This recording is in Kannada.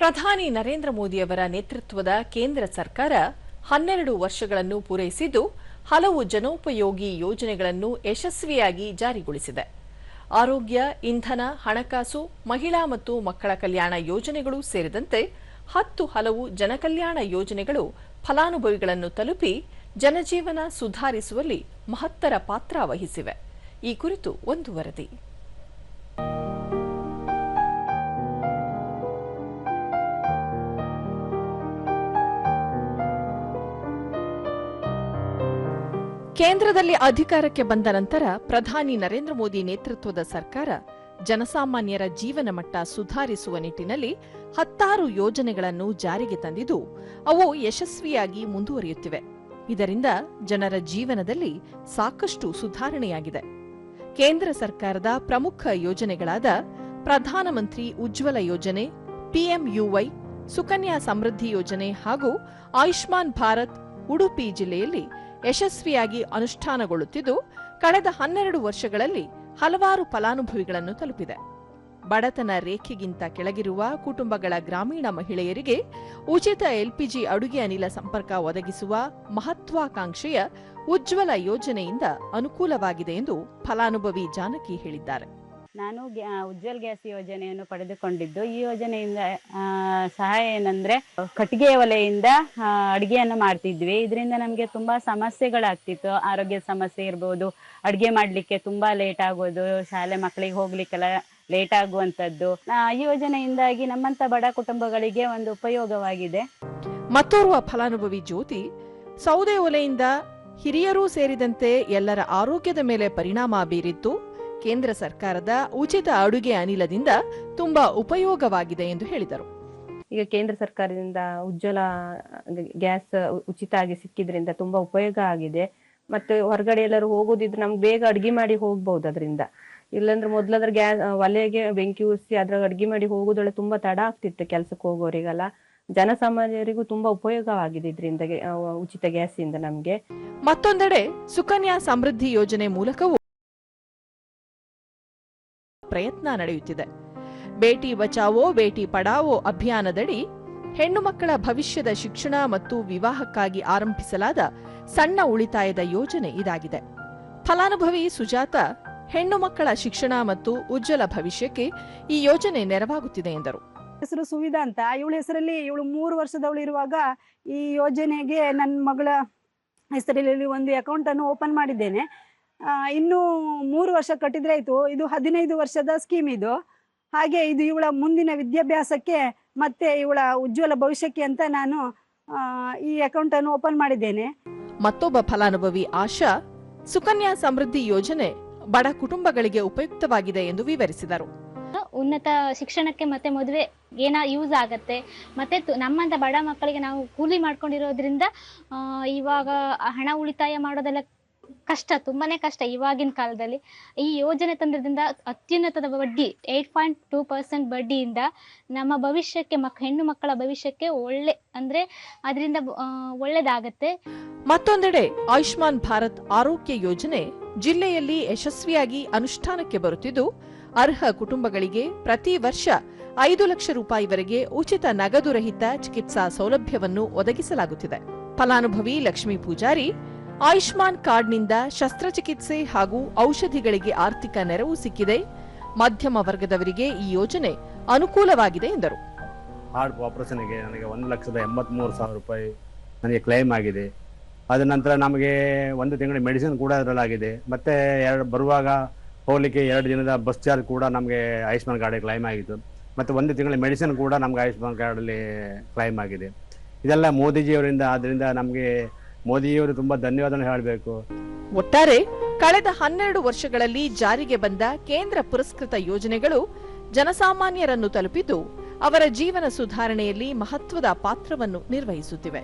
ಪ್ರಧಾನಿ ನರೇಂದ್ರ ಮೋದಿಯವರ ನೇತೃತ್ವದ ಕೇಂದ್ರ ಸರ್ಕಾರ 12 ವರ್ಷಗಳನ್ನು ಪೂರೈಸಿದ್ದು ಹಲವು ಜನೋಪಯೋಗಿ ಯೋಜನೆಗಳನ್ನು ಯಶಸ್ವಿಯಾಗಿ ಜಾರಿಗೊಳಿಸಿದೆ. ಆರೋಗ್ಯ, ಇಂಧನ, ಹಣಕಾಸು, ಮಹಿಳಾ ಮತ್ತು ಮಕ್ಕಳ ಕಲ್ಯಾಣ ಯೋಜನೆಗಳು ಸೇರಿದಂತೆ 10 ಹಲವು ಜನಕಲ್ಯಾಣ ಯೋಜನೆಗಳು ಫಲಾನುಭವಿಗಳನ್ನು ತಲುಪಿ ಜನಜೀವನ ಸುಧಾರಿಸುವಲ್ಲಿ ಮಹತ್ತರ ಪಾತ್ರ ವಹಿಸಿವೆ. ಈ ಕುರಿತು ಒಂದು ವರದಿ. ಕೇಂದ್ರದಲ್ಲಿ ಅಧಿಕಾರಕ್ಕೆ ಬಂದ ನಂತರ ಪ್ರಧಾನಿ ನರೇಂದ್ರ ಮೋದಿ ನೇತೃತ್ವದ ಸರ್ಕಾರ ಜನಸಾಮಾನ್ಯರ ಜೀವನ ಮಟ್ಟ ಸುಧಾರಿಸುವ ನಿಟ್ಟಿನಲ್ಲಿ 16 ಯೋಜನೆಗಳನ್ನು ಜಾರಿಗೆ ತಂದಿದ್ದು ಅವು ಯಶಸ್ವಿಯಾಗಿ ಮುಂದುವರಿಯುತ್ತಿವೆ. ಇದರಿಂದ ಜನರ ಜೀವನದಲ್ಲಿ ಸಾಕಷ್ಟು ಸುಧಾರಣೆಯಾಗಿದೆ. ಕೇಂದ್ರ ಸರ್ಕಾರದ ಪ್ರಮುಖ ಯೋಜನೆಗಳಾದ ಪ್ರಧಾನಮಂತ್ರಿ ಉಜ್ವಲ ಯೋಜನೆ, ಪಿಎಂಯುವೈ, ಸುಕನ್ಯಾ ಸಮೃದ್ಧಿ ಯೋಜನೆ ಹಾಗೂ ಆಯುಷ್ಮಾನ್ ಭಾರತ್ ಉಡುಪಿ ಜಿಲ್ಲೆಯಲ್ಲಿ ಯಶಸ್ವಿಯಾಗಿ ಅನುಷ್ಠಾನಗೊಳ್ಳುತ್ತಿದ್ದು ಕಳೆದ 12 ವರ್ಷಗಳಲ್ಲಿ ಹಲವಾರು ಫಲಾನುಭವಿಗಳನ್ನು ತಲುಪಿದೆ. ಬಡತನ ರೇಖೆಗಿಂತ ಕೆಳಗಿರುವ ಕುಟುಂಬಗಳ ಗ್ರಾಮೀಣ ಮಹಿಳೆಯರಿಗೆ ಉಚಿತ ಎಲ್ಪಿಜಿ ಅಡುಗೆ ಅನಿಲ ಸಂಪರ್ಕ ಒದಗಿಸುವ ಮಹತ್ವಾಕಾಂಕ್ಷೆಯ ಉಜ್ವಲ ಯೋಜನೆಯಿಂದ ಅನುಕೂಲವಾಗಿದೆ ಎಂದು ಫಲಾನುಭವಿ ಜಾನಕಿ ಹೇಳಿದ್ದಾರೆ. ನಾನು ಉಜ್ವಲ್ ಗ್ಯಾಸ್ ಯೋಜನೆಯನ್ನು ಪಡೆದುಕೊಂಡಿದ್ದು, ಈ ಯೋಜನೆಯಿಂದ ಸಹಾಯ ಏನಂದ್ರೆ ಕಟ್ಟಿಗೆ ಒಲೆಯಿಂದ ಅಡುಗೆಯನ್ನು ಮಾಡ್ತಿದ್ವಿ. ಇದರಿಂದ ನಮಗೆ ತುಂಬಾ ಸಮಸ್ಯೆಗಳಾಗ್ತಿತ್ತು. ಆರೋಗ್ಯದ ಸಮಸ್ಯೆ ಇರ್ಬೋದು, ಅಡುಗೆ ಮಾಡ್ಲಿಕ್ಕೆ ತುಂಬಾ ಲೇಟ್ ಆಗೋದು, ಶಾಲೆ ಮಕ್ಕಳಿಗೆ ಹೋಗ್ಲಿಕ್ಕೆಲ್ಲ ಲೇಟ್ ಆಗುವಂತದ್ದು. ಈ ಯೋಜನೆಯಿಂದಾಗಿ ನಮ್ಮಂತ ಬಡ ಕುಟುಂಬಗಳಿಗೆ ಒಂದು ಉಪಯೋಗವಾಗಿದೆ. ಮತ್ತೋರ್ವ ಫಲಾನುಭವಿ ಜ್ಯೋತಿ, ಸೌದೆ ಒಲೆಯಿಂದ ಹಿರಿಯರೂ ಸೇರಿದಂತೆ ಎಲ್ಲರ ಆರೋಗ್ಯದ ಮೇಲೆ ಪರಿಣಾಮ ಬೀರಿತ್ತು. ಕೇಂದ್ರ ಸರ್ಕಾರದ ಉಚಿತ ಅಡುಗೆ ಅನಿಲದಿಂದ ತುಂಬಾ ಉಪಯೋಗವಾಗಿದೆ ಎಂದು ಹೇಳಿದರು. ಈಗ ಕೇಂದ್ರ ಸರ್ಕಾರದಿಂದ ಉಜ್ವಲ ಗ್ಯಾಸ್ ಉಚಿತ ಆಗಿ ಸಿಕ್ಕಿದ್ರಿಂದ ತುಂಬಾ ಉಪಯೋಗ ಆಗಿದೆ. ಮತ್ತೆ ಹೊರಗಡೆ ಎಲ್ಲರೂ ಹೋಗೋದಿದ್ರೆ ನಮ್ಗೆ ಬೇಗ ಅಡ್ಗೆ ಮಾಡಿ ಹೋಗ್ಬಹುದು ಅದರಿಂದ. ಇಲ್ಲಾಂದ್ರೆ ಮೊದ್ಲಾದ್ರೆ ಗ್ಯಾಸ್ ಒಲೆಗೆ ಬೆಂಕಿ ಉರಿಸಿ ಅದ್ರಾಗ ಅಡ್ಗೆ ಮಾಡಿ ಹೋಗೋದೊಳೆ ತುಂಬಾ ತಡ ಆಗ್ತಿತ್ತು ಕೆಲ್ಸಕ್ಕೆ ಹೋಗೋರಿಗೆಲ್ಲ. ಜನಸಾಮಾನ್ಯರಿಗೂ ತುಂಬಾ ಉಪಯೋಗವಾಗಿದೆ ಇದರಿಂದ, ಉಚಿತ ಗ್ಯಾಸ್ ಇಂದ ನಮ್ಗೆ. ಮತ್ತೊಂದೆಡೆ ಸುಕನ್ಯಾ ಸಮೃದ್ಧಿ ಯೋಜನೆ ಮೂಲಕವೂ ಪ್ರಯತ್ನ ನಡೆಯುತ್ತಿದೆ. ಬೇಟಿ ಬಚಾವೋ ಬೇಟಿ ಪಡಾವೋ ಅಭಿಯಾನದಡಿ ಹೆಣ್ಣು ಮಕ್ಕಳ ಭವಿಷ್ಯದ ಶಿಕ್ಷಣ ಮತ್ತು ವಿವಾಹಕ್ಕಾಗಿ ಆರಂಭಿಸಲಾದ ಸಣ್ಣ ಉಳಿತಾಯದ ಯೋಜನೆ ಇದಾಗಿದೆ. ಫಲಾನುಭವಿ ಸುಜಾತ, ಹೆಣ್ಣು ಮಕ್ಕಳ ಶಿಕ್ಷಣ ಮತ್ತು ಉಜ್ವಲ ಭವಿಷ್ಯಕ್ಕೆ ಈ ಯೋಜನೆ ನೆರವಾಗುತ್ತಿದೆ ಎಂದರು. ಹೆಸರು ಸುವಿಧಾ ಅಂತ. ಇವಳ ಹೆಸರಲ್ಲಿ ಇವಳು 3 ವರ್ಷದವಳು ಇರುವಾಗ ಈ ಯೋಜನೆಗೆ ನನ್ನ ಮಗಳ ಹೆಸರಲ್ಲಿ ಒಂದು ಅಕೌಂಟ್ ಅನ್ನು ಓಪನ್ ಮಾಡಿದ್ದೇನೆ. ಇನ್ನು 3 ವರ್ಷ ಕಟ್ಟಿದ್ರೆ ಆಯ್ತು. ಇದು 15 ವರ್ಷದ ಸ್ಕೀಮ್ ಇದು. ಹಾಗೆ ಇದು ಇವಳ ಮುಂದಿನ ವಿದ್ಯಾಭ್ಯಾಸಕ್ಕೆ ಮತ್ತೆ ಇವಳ ಉಜ್ವಲ ಭವಿಷ್ಯಕ್ಕೆ ಅಂತ ನಾನು ಈ ಅಕೌಂಟ್ ಅನ್ನು ಓಪನ್ ಮಾಡಿದ್ದೇನೆ. ಮತ್ತೊಬ್ಬ ಫಲಾನುಭವಿ ಆಶಾ, ಸುಕನ್ಯಾ ಸಮೃದ್ಧಿ ಯೋಜನೆ ಬಡ ಕುಟುಂಬಗಳಿಗೆ ಉಪಯುಕ್ತವಾಗಿದೆ ಎಂದು ವಿವರಿಸಿದರು. ಉನ್ನತ ಶಿಕ್ಷಣಕ್ಕೆ ಮತ್ತೆ ಮದುವೆ ಯೂಸ್ ಆಗತ್ತೆ. ಮತ್ತೆ ನಮ್ಮಂತ ಬಡ ಮಕ್ಕಳಿಗೆ ನಾವು ಕೂಲಿ ಮಾಡ್ಕೊಂಡಿರೋದ್ರಿಂದ ಇವಾಗ ಹಣ ಉಳಿತಾಯ ಮಾಡೋದೆಲ್ಲ ಕಷ್ಟ, ತುಂಬಾನೇ ಕಷ್ಟ ಇವಾಗಿನ ಕಾಲದಲ್ಲಿ. ಈ ಯೋಜನೆ ತಂದ್ರದಿಂದ ಅತ್ಯುನ್ನತದ ಬಡ್ಡಿ 8.2% ಬಡ್ಡಿಯಿಂದ ನಮ್ಮ ಭವಿಷ್ಯಕ್ಕೆ ಹೆಣ್ಣು ಮಕ್ಕಳ ಭವಿಷ್ಯಕ್ಕೆ ಅದರಿಂದ ಒಳ್ಳೇದಾಗತ್ತೆ. ಮತ್ತೊಂದೆಡೆ ಆಯುಷ್ಮಾನ್ ಭಾರತ್ ಆರೋಗ್ಯ ಯೋಜನೆ ಜಿಲ್ಲೆಯಲ್ಲಿ ಯಶಸ್ವಿಯಾಗಿ ಅನುಷ್ಠಾನಕ್ಕೆ ಬರುತ್ತಿದ್ದು ಅರ್ಹ ಕುಟುಂಬಗಳಿಗೆ ಪ್ರತಿ ವರ್ಷ 5 ಲಕ್ಷ ರೂಪಾಯಿವರೆಗೆ ಉಚಿತ ನಗದು ರಹಿತ ಚಿಕಿತ್ಸಾ ಸೌಲಭ್ಯವನ್ನು ಒದಗಿಸಲಾಗುತ್ತಿದೆ. ಫಲಾನುಭವಿ ಲಕ್ಷ್ಮೀ ಪೂಜಾರಿ, ಆಯುಷ್ಮಾನ್ ಕಾರ್ಡ್ನಿಂದ ಶಸ್ತ್ರಚಿಕಿತ್ಸೆ ಹಾಗೂ ಔಷಧಿಗಳಿಗೆ ಆರ್ಥಿಕ ನೆರವು ಸಿಕ್ಕಿದೆ. ಮಧ್ಯಮ ವರ್ಗದವರಿಗೆ ಈ ಯೋಜನೆ ಅನುಕೂಲವಾಗಿದೆ ಎಂದರು. ಹಾರ್ಟ್ ಆಪರೇಷನ್ಗೆ ನನಗೆ 1,83,000 ರೂಪಾಯಿ ನನಗೆ ಕ್ಲೈಮ್ ಆಗಿದೆ. ಅದ ನಂತರ ನಮಗೆ 1 ತಿಂಗಳ ಮೆಡಿಸಿನ್ ಕೂಡ ಅದರಲ್ಲಾಗಿದೆ. ಮತ್ತೆ ಬರುವಾಗ ಹೋಗ್ಲಿಕ್ಕೆ 2 ದಿನದ ಬಸ್ ಚಾರ್ಜ್ ಕೂಡ ನಮಗೆ ಆಯುಷ್ಮಾನ್ ಕಾರ್ಡ್ ಕ್ಲೈಮ್ ಆಗಿತ್ತು. ಮತ್ತೆ 1 ತಿಂಗಳ ಮೆಡಿಸಿನ್ ಕೂಡ ನಮ್ಗೆ ಆಯುಷ್ಮಾನ್ ಕಾರ್ಡಲ್ಲಿ ಕ್ಲೈಮ್ ಆಗಿದೆ. ಇದೆಲ್ಲ ಮೋದಿಜಿಯವರಿಂದ. ಆದ್ರಿಂದ ನಮಗೆ ಮೋದಿಯವರು ತುಂಬಾ ಧನ್ಯವಾದ ಹೇಳಬೇಕು. ಒಟ್ಟಾರೆ ಕಳೆದ 12 ವರ್ಷಗಳಲ್ಲಿ ಜಾರಿಗೆ ಬಂದ ಕೇಂದ್ರ ಪುರಸ್ಕೃತ ಯೋಜನೆಗಳು ಜನಸಾಮಾನ್ಯರನ್ನು ತಲುಪಿದ್ದು ಅವರ ಜೀವನ ಸುಧಾರಣೆಯಲ್ಲಿ ಮಹತ್ವದ ಪಾತ್ರವನ್ನು ನಿರ್ವಹಿಸುತ್ತಿವೆ.